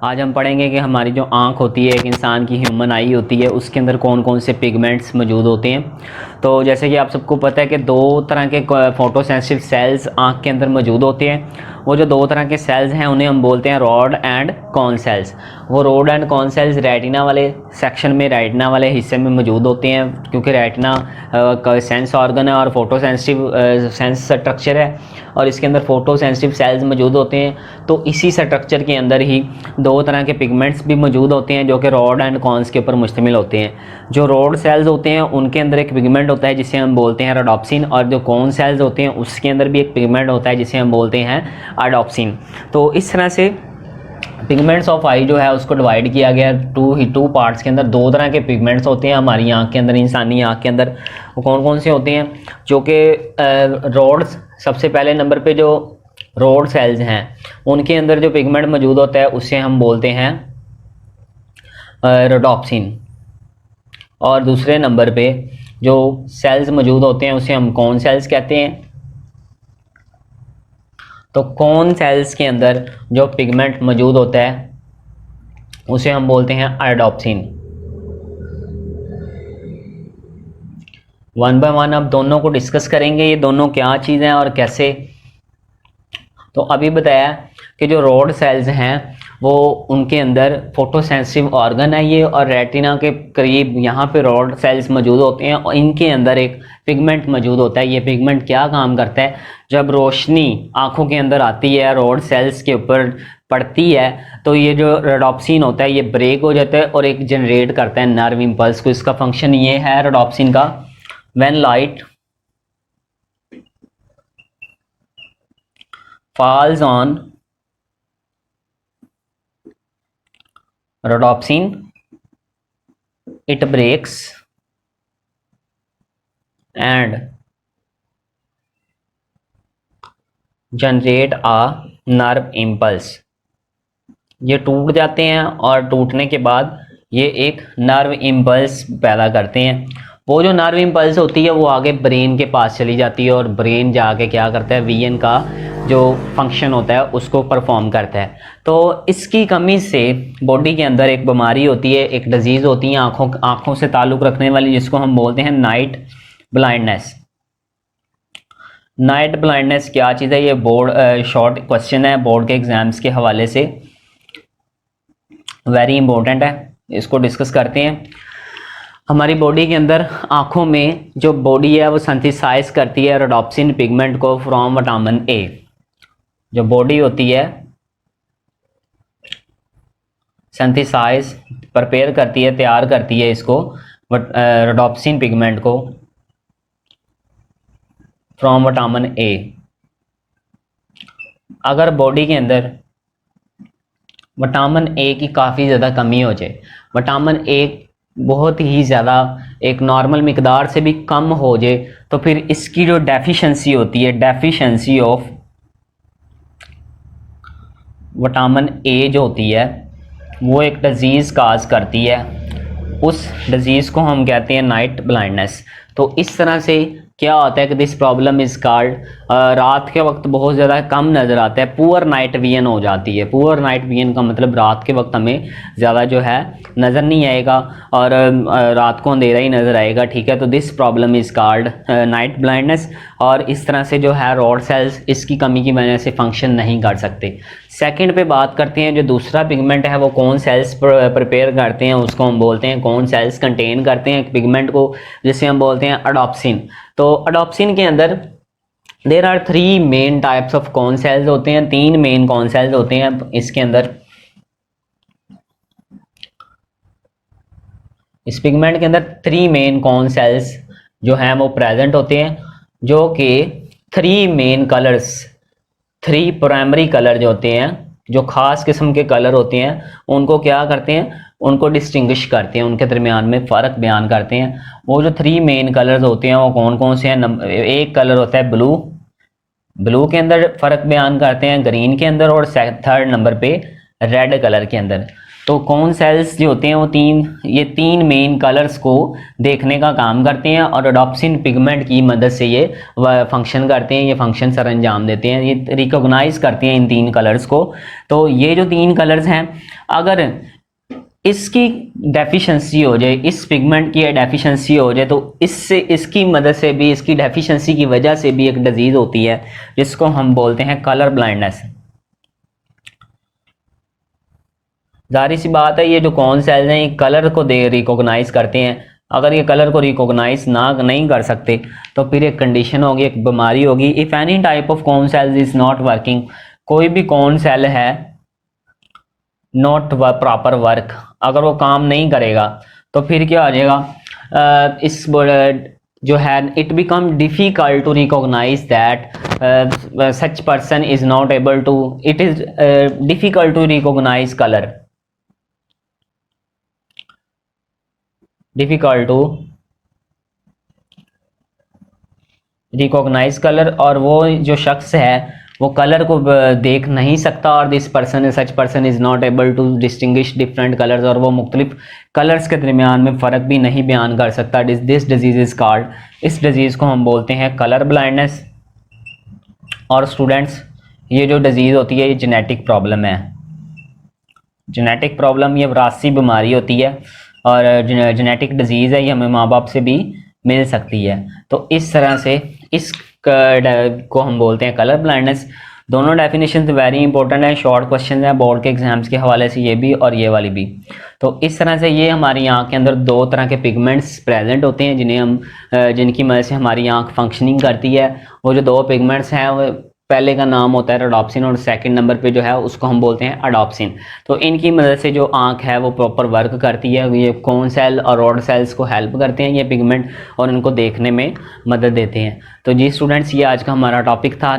आज हम पढ़ेंगे कि हमारी जो आँख होती है, एक इंसान की ह्यूमन आई होती है, उसके अंदर कौन कौन से पिगमेंट्स मौजूद होते हैं। तो जैसे कि आप सबको पता है कि दो तरह के फोटो सेंसिटिव सेल्स आँख के अंदर मौजूद होते हैं। वो जो दो तरह के सेल्स हैं उन्हें हम बोलते हैं रॉड एंड कॉन सेल्स। वो rod and cone cells retina वाले सेक्शन में, रेटिना वाले हिस्से में मौजूद होते हैं, क्योंकि रेटिना का सेंस ऑर्गन है और फोटो सेंसिटिव सेंस स्ट्रक्चर है और इसके अंदर फोटो सेंसिटिव सेल्स मौजूद होते हैं। तो इसी स्ट्रक्चर के अंदर ही दो तरह के पिगमेंट्स भी मौजूद होते हैं जो कि रॉड एंड कॉन्स के ऊपर मुश्तमिल होते हैं। जो रॉड सेल्स होते हैं उनके अंदर एक पिगमेंट होता है जिसे हम बोलते हैं रोडोप्सिन, और जो कॉन सेल्स होते हैं उसके अंदर भी एक पिगमेंट होता है जिसे हम बोलते हैं अडोप्सिन। तो इस तरह से पिगमेंट्स ऑफ आई जो है उसको डिवाइड किया गया टू पार्ट्स के अंदर। दो तरह के पिगमेंट्स होते हैं हमारी आँख के अंदर, इंसानी आँख के अंदर। वो कौन कौन से होते हैं? जो कि रॉड्स, सबसे पहले नंबर पे जो रॉड सेल्स हैं उनके अंदर जो पिगमेंट मौजूद होता है उसे हम बोलते हैं रोडोप्सिन, और दूसरे नंबर पे जो सेल्स मौजूद होते हैं उसे हम कॉन सेल्स कहते हैं। तो कॉन सेल्स के अंदर जो पिगमेंट मौजूद होता है उसे हम बोलते हैं अडोप्सिन। वन बाय वन अब दोनों को डिस्कस करेंगे, ये दोनों क्या चीज़ हैं और कैसे। तो अभी बताया कि जो रॉड सेल्स हैं वो उनके अंदर फोटोसेंसिटिव ऑर्गन है ये, और रेटिना के करीब यहाँ पे रॉड सेल्स मौजूद होते हैं और इनके अंदर एक पिगमेंट मौजूद होता है। ये पिगमेंट क्या काम करता है? जब रोशनी आँखों के अंदर आती है, रॉड सेल्स के ऊपर पड़ती है, तो ये जो रोडोप्सिन होता है ये ब्रेक हो जाता है और एक जनरेट करता है नर्व इम्पल्स को। इसका फंक्शन ये है रोडोप्सिन का, when light falls on rhodopsin, it breaks and generate a nerve impulse। ये टूट जाते हैं और टूटने के बाद ये एक नर्व इम्पल्स पैदा करते हैं। वो जो नर्व इम्पल्स होती है वो आगे ब्रेन के पास चली जाती है और ब्रेन जाके क्या करता है, विजन का जो फंक्शन होता है उसको परफॉर्म करता है। तो इसकी कमी से बॉडी के अंदर एक बीमारी होती है, एक डिजीज़ होती है आँखों से ताल्लुक़ रखने वाली, जिसको हम बोलते हैं नाइट ब्लाइंडनेस। नाइट ब्लाइंडनेस क्या चीज़ है? ये बोर्ड शॉर्ट क्वेश्चन है बोर्ड के एग्जाम्स के हवाले से, वेरी इंपॉर्टेंट है, इसको डिस्कस करते हैं। हमारी बॉडी के अंदर आँखों में जो बॉडी है वो सिंथेसाइज करती है रोडोप्सिन पिगमेंट को फ्रॉम विटामिन ए। जो बॉडी होती है सिंथेसाइज प्रिपेयर करती है, तैयार करती है इसको, रोडोप्सिन पिगमेंट को फ्रॉम विटामिन ए। अगर बॉडी के अंदर विटामिन ए की काफ़ी ज़्यादा कमी हो जाए, विटामिन ए बहुत ही ज़्यादा एक नॉर्मल मिकदार से भी कम हो जाए, तो फिर इसकी जो डेफिशिएंसी होती है, डेफिशिएंसी ऑफ विटामिन ए जो होती है वो एक डिजीज़ काज करती है। उस डिजीज़ को हम कहते हैं नाइट ब्लाइंडनेस। तो इस तरह से क्या होता है कि दिस प्रॉब्लम इज़ कॉल्ड, रात के वक्त बहुत ज़्यादा कम नज़र आता है, पुअर नाइट विजन हो जाती है। पुअर नाइट विजन का मतलब रात के वक्त हमें ज़्यादा जो है नज़र नहीं आएगा और रात को अंधेरा ही नज़र आएगा, ठीक है। तो this problem is called night blindness. और इस तरह से जो है रॉड सेल्स इसकी कमी की वजह से फंक्शन नहीं कर सकते। सेकंड पे बात करते हैं, जो दूसरा पिगमेंट है वो कौन सेल्स प्रिपेयर करते हैं, उसको हम बोलते हैं कौन सेल्स कंटेन करते हैं पिगमेंट को, जिसे हम बोलते हैं अडोप्सिन। तो अडोप्सिन के अंदर there are 3 main types of cone cells होते हैं, 3 मेन कॉन सेल्स होते हैं इसके अंदर। इस पिगमेंट के अंदर 3 मेन कॉन सेल्स जो हैं वो प्रेजेंट होते हैं, जो कि 3 मेन कलर्स, 3 प्राइमरी कलर जो होते हैं, जो खास किस्म के कलर होते हैं, उनको क्या करते हैं, उनको डिस्टिंग्विश करते हैं, उनके दरमियान में फ़र्क बयान करते हैं। वो जो 3 मेन कलर्स होते हैं वो कौन कौन से हैं? एक कलर होता है ब्लू, ब्लू के अंदर फ़र्क बयान करते हैं, ग्रीन के अंदर, और थर्ड नंबर पे रेड कलर के अंदर। तो कौन सेल्स जो होते हैं वो ये तीन मेन कलर्स को देखने का काम करते हैं और रोडोप्सिन पिगमेंट की मदद से ये फंक्शन करते हैं, ये फंक्शन सर अंजाम देते हैं, ये रिकॉग्नाइज करते हैं इन तीन कलर्स को। तो ये जो तीन कलर्स हैं, अगर इसकी डेफिशिएंसी हो जाए, इस पिगमेंट की डेफिशिएंसी हो जाए, तो इससे इसकी मदद से भी, इसकी डेफिशिएंसी की वजह से भी एक डिजीज होती है जिसको हम बोलते हैं कलर ब्लाइंडनेस। जाहिर सी बात है, ये जो कौन सेल्स हैं ये कलर को रिकॉग्नाइज करते हैं। अगर ये कलर को रिकॉग्नाइज नहीं कर सकते तो फिर एक कंडीशन होगी, एक बीमारी होगी। If any type of cone cells is not working, कोई भी कौन सेल है नॉट प्रॉपर वर्क, अगर वो काम नहीं करेगा तो फिर क्या हो जाएगा, इस जो है it become difficult to recognise that such person is not able to, it is difficult to recognise colour, difficult to recognise colour. और वो जो शख्स है वो कलर को देख नहीं सकता, और this person such person is not able to distinguish different colours, और वो मुख्तलिफ कलर्स के दरमियान में फ़र्क भी नहीं बयान कर सकता। दिस डिजीज़ इज़ कॉल्ड, इस डिजीज़ को हम बोलते हैं कलर ब्लाइंडनेस। और स्टूडेंट्स, ये जो डिजीज़ होती है ये जेनेटिक प्रॉब्लम है। जेनेटिक प्रॉब्लम ये विरासती बीमारी होती है और जेनेटिक डिजीज़ है, ये हमें माँ बाप से भी मिल सकती है। तो इस तरह से इस को हम बोलते हैं कलर ब्लाइंडनेस। दोनों डेफिनेशन वेरी इंपॉर्टेंट है, शॉर्ट क्वेश्चन है बोर्ड के एग्जाम्स के हवाले से, ये भी और ये वाली भी। तो इस तरह से ये हमारी आँख के अंदर दो तरह के पिगमेंट्स प्रेजेंट होते हैं जिन्हें हम जिनकी मदद से हमारी आँख फंक्शनिंग करती है। वो जो दो पिगमेंट्स हैं, वो पहले का नाम होता है रोडोप्सिन और सेकंड नंबर पे जो है उसको हम बोलते हैं अडोप्सिन। तो इनकी मदद से जो आंख है वो प्रॉपर वर्क करती है। ये कोन सेल और रॉड सेल्स को हेल्प करते हैं ये पिगमेंट, और इनको देखने में मदद देते हैं। तो जी स्टूडेंट्स, ये आज का हमारा टॉपिक था।